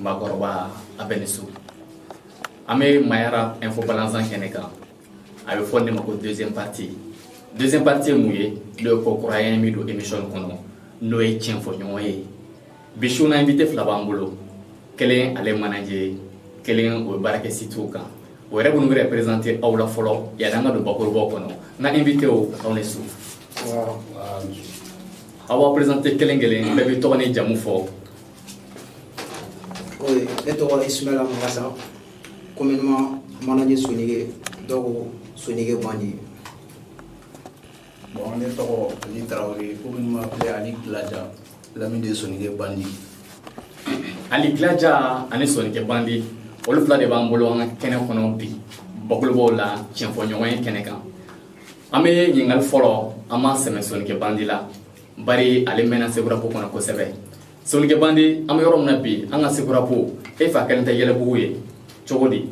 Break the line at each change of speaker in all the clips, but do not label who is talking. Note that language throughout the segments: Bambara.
Makoroba Abenisu. Ame Mayara Info Balançant Keneka. Avec fondé ma deuxième partie. Deuxième partie mouillé, le cocorayen mi do émission kono. Noé tient fo ñoyé. Bichou na invité Flabambolo. Kelen ale manager, kelen o barake situka. O rebu nous représenter Aula Folo, ya danga do bakoro kono. Na invité o on est sous.
Wow.
Awa présenter kelen gelen, bébé tourner jamu fo.
Oui, eto Ismaila Mangasa. Communément manager Sonige, donc Sonige Bandi.
Bon, on est trop littéraire, communément appelé Ali Gladja, l'ami de Sonige Bandi.
Ali Gladja, ane Sonige Bandi, on le fla de bambolo en kene kono bi. Bokolo la, tien fo ñoy kene kan. Ame ñingal folo, ama seme Sonige Bandi la. Bari ale mena segura po kono ko sebe. Sonige Bandi, ame yorom na bi, anga segura po, e fa kene ta yele buye. Chogodi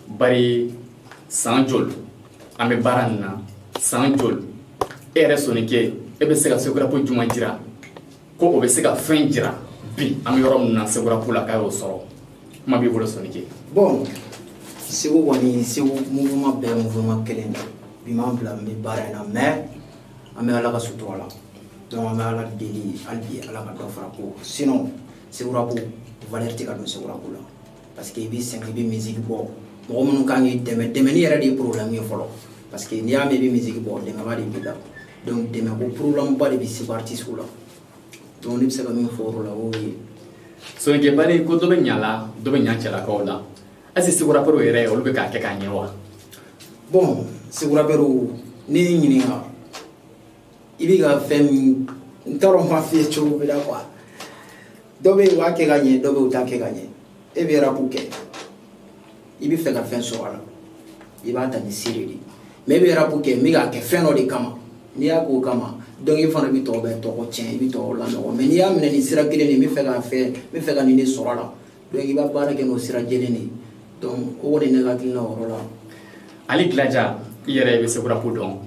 bari sanjol ame baranna sanjol ere sonike ebe sega segura po juma jira ko obe sega fen jira bi ame yorom na segura po la kayo soro ma bi bolo sonike
Bon, si vous voyez, si vous mouvement bien mouvement kelen bi ma bla mi barana mais ame ala ka sutola donc ame ala deli albi ala ka do fara ko sinon segura po valeur tika do segura po la parce que bi seng bi musique bo mo mun kan yi deme ni yara di problème yi folo parce que ni ame bi musique bo de ngaba di bida donc deme ko problème ba de bi si artiste la donc ni se ka mi foro la oui
sonike bari ko do be nyala do be nyanchala ko la asi segura po ere o be ka ke ka nyewa
bon segura pero ni ni nga ibi ga fem ntoro ma fi cho be da kwa do be wa ke ganye do be uta ke ganye e be rapuke ibi fe ka fen so ala iba ta ni siriri me be rapuke mi ga ke fen o de kama ni ya ko kama donc il faut bi to be to ko chen ibi to la no me ni ya mene ni sira kile ni mi fe ka ni so ala donc iba bara ke no sira jele ni donc o woni ne ga kila o la
Ali Gladja yere be segura po don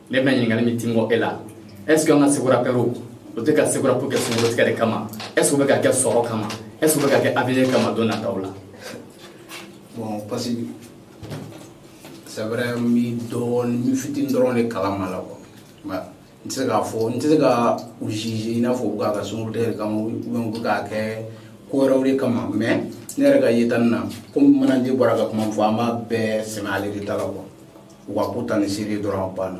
le bna nyingal mi tingo ela est-ce que on a segura pero o te ka segura po ke so tika de kama est-ce que be ka ke soro kama est-ce que be ka ke avenir kama dona taula
Bon, parce que c'est vrai, mi fitin drone de kalamala quoi. Mais nti ka fo, nti ka ujiji ina fo ka ka sunu de ka mo ka ke ko rawre kama mais ne rega yitanna comme mananje boraka kuma fama be semali de tala quoi. Wa puta ni siri drone bana.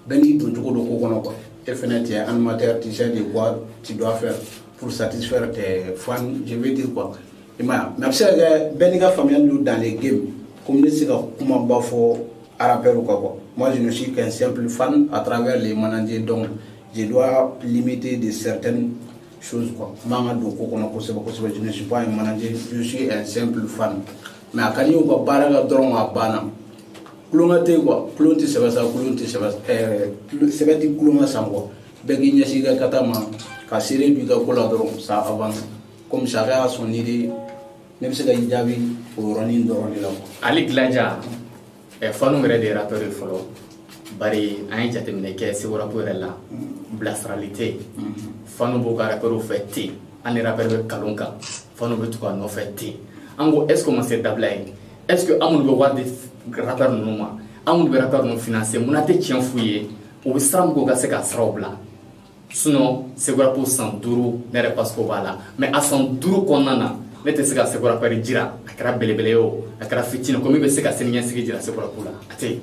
Dani do ko do ko kono quoi. Et fenêtre animateur tu sais de quoi tu dois faire pour satisfaire tes fans, je vais dire quoi. Mais si Benica famille nous dans les games, comme les comment bafo à rappel ou quoi. Moi je ne suis qu'un simple fan à travers les managers, donc je dois limiter de certaines choses quoi. Je ne suis pas un manager, je suis un simple fan. Mais à Kanye ou quoi, baraga drone à bana. Clonate quoi, clonte c'est pas ça, clonte c'est pas c'est pas du clonage sans quoi. Beginya siga katama, kasire du gars kola drone ça avance. Comme chacun a son idée. Même si il y a pour running dans le
Ali Gladja e fanu ngere de rappeur folo bari an jate mine ke se rappeur la blastralité fanu bo ka rappeur feti an rappeur be kalonka fanu be to ka no feti ango est-ce que c'est dablay est-ce que amul be wadi rappeur no ma amul be rappeur no financer munate tien fouiller o be stram go ga se ka srobla sinon c'est rappeur 100 nere pas ko bala mais à 100 konana nete sega segura pari jira akara belebele yo akara fitino komi be sega senya sigi jira segura pula ate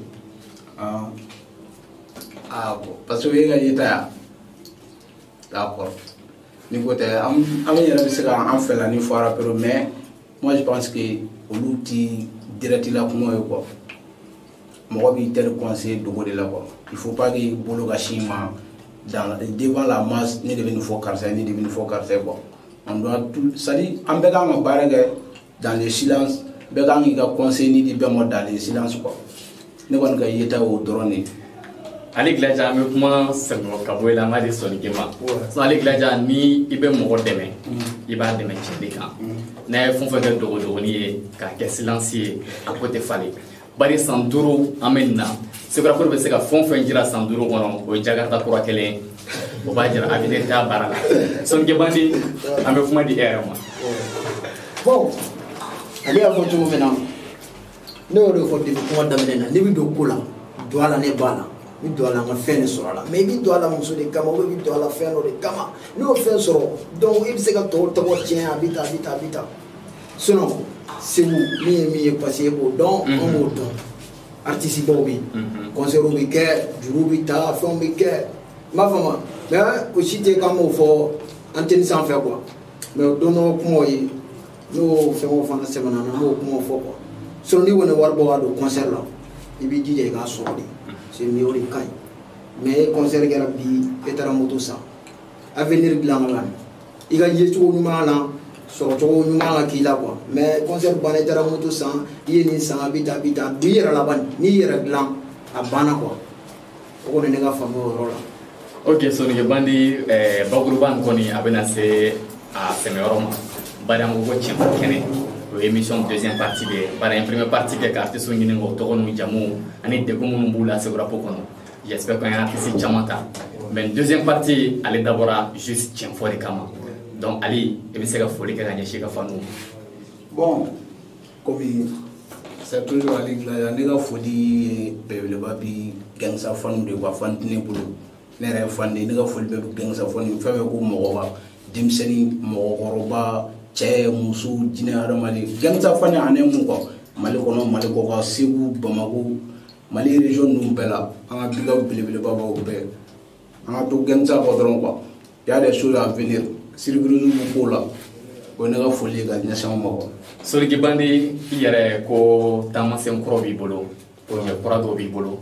parce que il y a d'accord ni côté am yera sega en fait la ni fora pero mais moi je pense que l'outil direct là pour moi quoi moi bi tel conseil de là quoi il faut pas que bolo gashima dans devant la masse ni devenu faut carcer ni devenu faut carcer bon on doit tout ça dit en béga ma barage dans le silence béga ngi ga conseil ni di bémo dans le silence quoi ne kon ga yeta o drone
Ali Gladja me kuma semo kaboela ma de sonike ma so Ali Gladja ni ibe mo deme iba deme chindika na fon fa de do ni ka ke silencier à côté fallait bari sanduro amenna c'est vrai pour be se ka fon jira sanduro kono o jagarta pour akele o ba jira abide ta barala sonike bandi ame kuma di erema
bon ale y'a fɔ cogo min na ne y'o de fɔ depuis kuma daminɛ na ne bɛ don ko la don a la ne b'a la n bɛ don a la n ka fɛn de sɔrɔ a la mais i bɛ don a la muso de kama ou bien i bɛ don a la fɛn dɔ de kama ne y'o fɛn sɔrɔ donc i bɛ se ka tɔw tɔgɔ tiɲɛ a bɛ tan a bɛ tan a bɛ tan sinon Segu min ye min ye parce que e b'o dɔn an b'o dɔn artiste dɔw bɛ yen concert bɛ kɛ juru bɛ ta fɛnw bɛ kɛ n b'a fɔ ma mais o si tɛ k'an b'o fɔ antenne sanfɛ quoi mais o don dɔ kumaw ye n'o fɛnw fana sɛbɛnna n b'o kumaw fɔ quoi sinon ni kɔni wari bɔ ka don concert la i b'i jija i k'a sɔrɔ de c'est mieux o de ka ɲi mais concert kɛra bi e taara moto san avenir dilan ka la i ka ye cogo ɲuman na sɔrɔ cogo ɲuman ka k'i la quoi mais concert banna i taara moto san i ye nin san a bɛ tan a bɛ tan bi i yɛrɛ laban n'i yɛrɛ dilan a banna quoi o kɔni ne ka faamu o yɔrɔ la.
Ok, Soninke Bandi bakuruba in kɔni a bɛna se a sɛmɛyɔrɔ ma bari an ko ko tiɲɛfɔ kɛnɛ o ye émission deuxième partie de ye bari an première partie kɛ ka artiste ɲini o tɔgɔ n'u jamu ani degun minnu b'u la Segu Rap kɔnɔ j'espère qu'on ye artiste caman ta mais deuxième partie ale dabɔra juste tiɲɛfɔ de kama donc Ali i bɛ se ka foli kɛ ka ɲɛsin i ka faniw.
Bon komi c'est toujours Ali Glaja ne ka foli ye belebeleba bi gangsta faniw de quoi fan tɛ ne bolo ne yɛrɛ ye fan de ye ne ka foli bɛ gangsta faniw fɛn fɛn ko mɔgɔba denmisɛnnin mɔgɔkɔrɔba cɛ muso jinɛ hadamaden gangsta fani ani mun kɔ Mali kɔnɔ Mali kɔ kan Segu Bamako Mali région ninnu bɛɛ la an ka bigaw belebeleba b'o bɛɛ an ka to gangsta kɔ dɔrɔn quoi y a des choses à venir surprise b'u ko la o ne ka foli ye ka ɲɛsin anw ma quoi.
Soninke Bandi i yɛrɛ ko taamasen kɔrɔ b'i bolo projet kura dɔw b'i bolo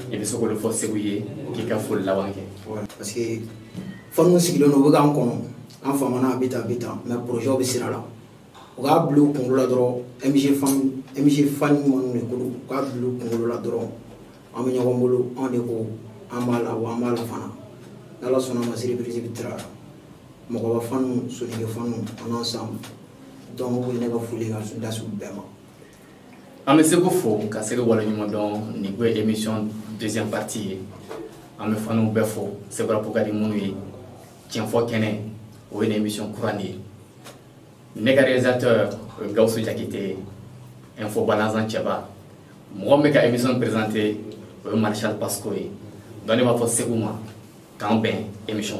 i bɛ se k'olu fɔ Segu ye k'i ka foli laban kɛ.
parce que faniw sigilen don u bɛ k'an kɔnɔ an famana a bɛ tan a bɛ tan mais projet bɛ sira la u k'a bila u kunkolo la dɔrɔn MG fan minnu de ko don u k'a bila u kunkolo la dɔrɔn an bɛ ɲɔgɔn bolo anw de ko an b'a la wa an b'a la fana n'Ala sɔnna ma surprise bɛ tɛra mɔgɔba faniw Soninke faniw on ensemble donc o ye ne ka foli ka da s'u bɛɛ ma.
An bɛ Segu fo ka Segu waleɲuman dɔn nin ko ye émission deuxième partie ye an bɛ faniw bɛɛ fo Segu Rap ka di minnu ye tiɲɛfɔ kɛnɛ o ye nin émission kura nin ye ne ka réalisateur o ye Gawusu Jakite info balanzan cɛba mɔgɔ min bɛ ka émission présenter o ye Marshal Pasco ye donc ne b'a fɔ Segu ma k'an bɛn émission